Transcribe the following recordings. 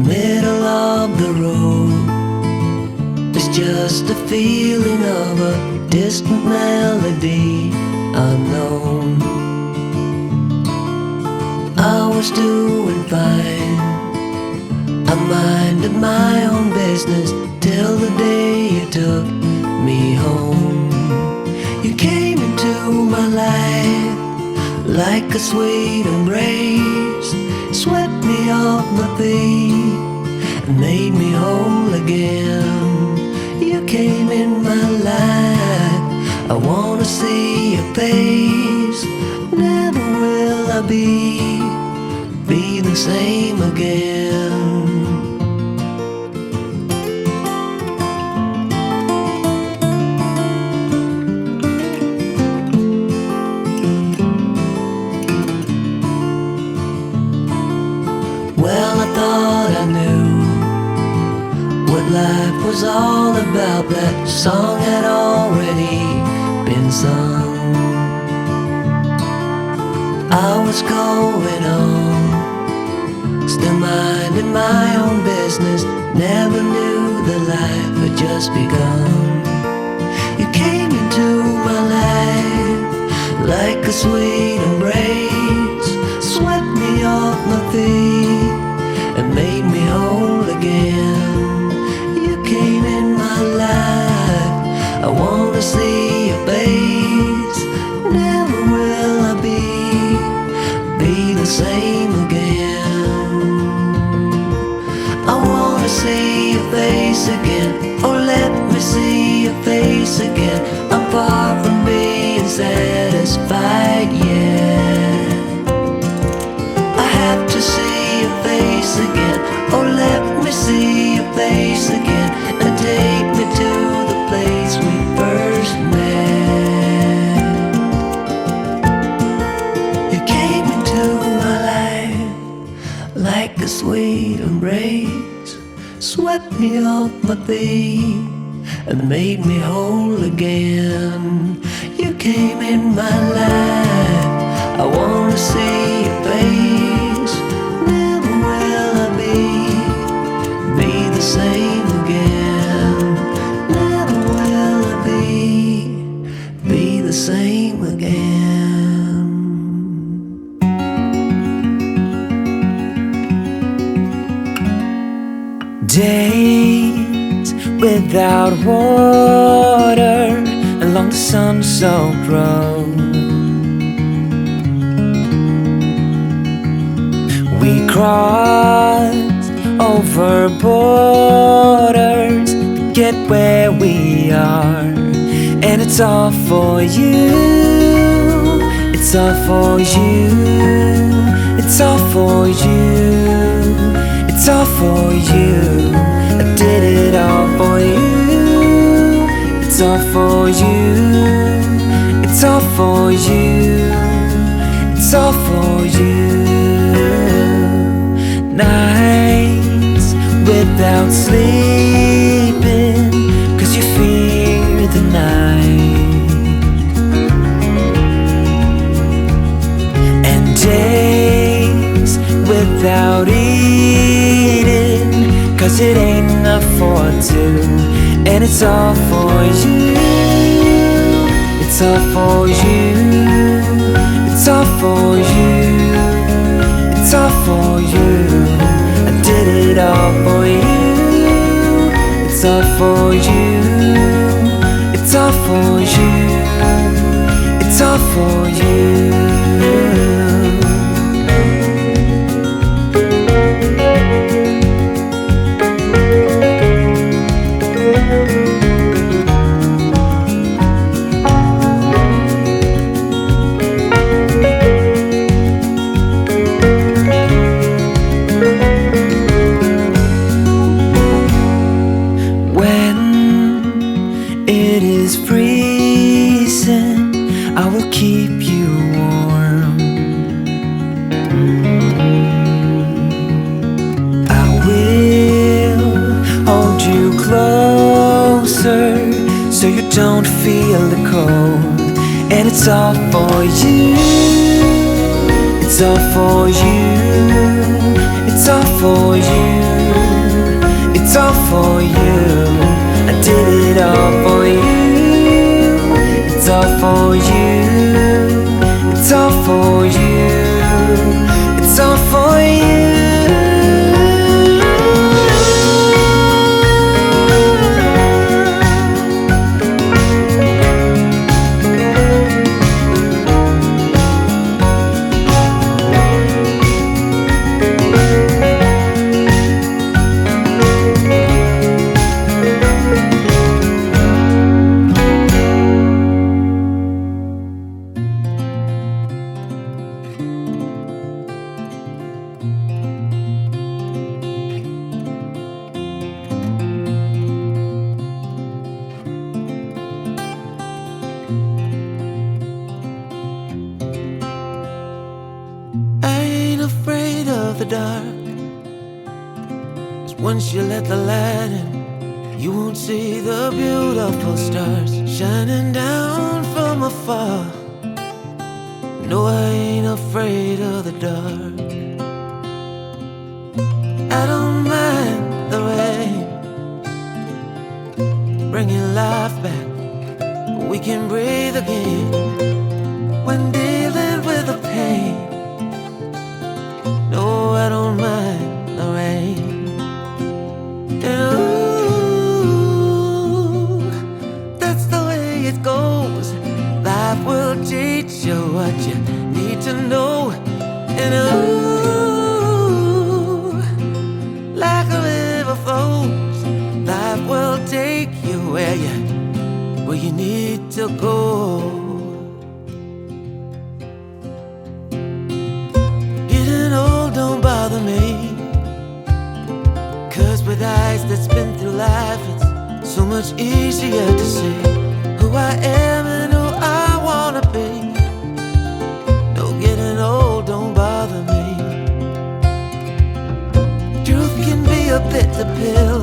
middle of the road. It's just a feeling of a distant melody unknown. I was doing fine, I minded my own business till the day you took me home. You came into my life like a sweet embrace, swept me off my feet and made me whole again. You came in my life, I wanna see your face. Never will I be the same again. Well, I thought I knew what life was all about. That song had already been sung. I was going on, still minding my own business. Never knew that life had just begun. You came into my life like a sweet embrace, swept me off my feet and made me whole again. You came in my life, I wanna see your face. Never will I be the same again. I wanna see your face again, oh let me see your face again. I'm far from being satisfied yet. I have to see your face again, oh let me see your face again, and take me to the place we first met. You came into my life like a sweet embrace, swept me off my feet and made me whole again. You came in my life, I wanna see your face. Never will I be the same again. Never will I be the same again. Days without water along the sun-soaked road. We crossed over borders to get where we are, and it's all for you. It's all for you. It's all for you. It's all for you. I did it all for you. It's all for you. It's all for you. It's all for you. Nights without sleeping 'cause you fear the night, and days without eating 'cause it ain't enough for two, and it's all for you. It's all for you. It's all for you. It's all for you. I did it all for you. It's all for you. It's all for you. It's all for you. I will keep you warm. I will hold you closer so you don't feel the cold. And it's all for you. It's all for you. It's all for you. all for you. I did it all for you. It's all for you. It's all for you. It's all for you. I ain't afraid of the dark, 'cause once you let the light in, you won't see the beautiful stars shining down from afar. No, I ain't afraid of the dark. I don't mind the rain, bringing life back. We can breathe again when dealing with the pain. No, I don't mind the rain. And ooh, that's the way it goes. Life will teach you what you need to know. And ooh, like a river flows, life will take you where you need to go. Don't bother me, 'cause with eyes that's been through life, it's so much easier to see who I am and who I wanna be. No, getting old don't bother me. Truth can be a bitter pill,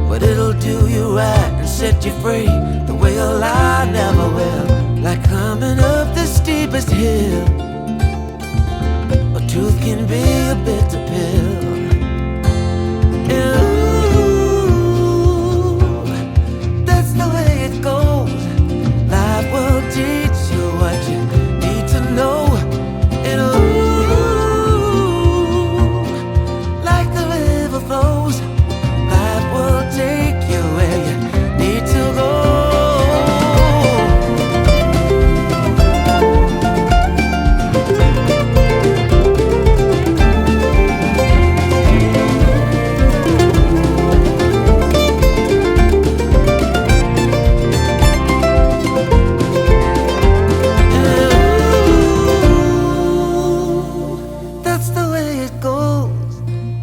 but it'll do you right and set you free the way a lie never will. Like climbing up the steepest hill, truth can be a bitter pill. Ooh, that's the way it goes. Life will teach you what you need to know. And ooh, like the river flows, life will take you where you need to go.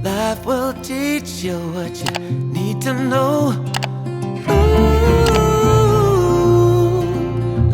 Life will teach you what you need to know.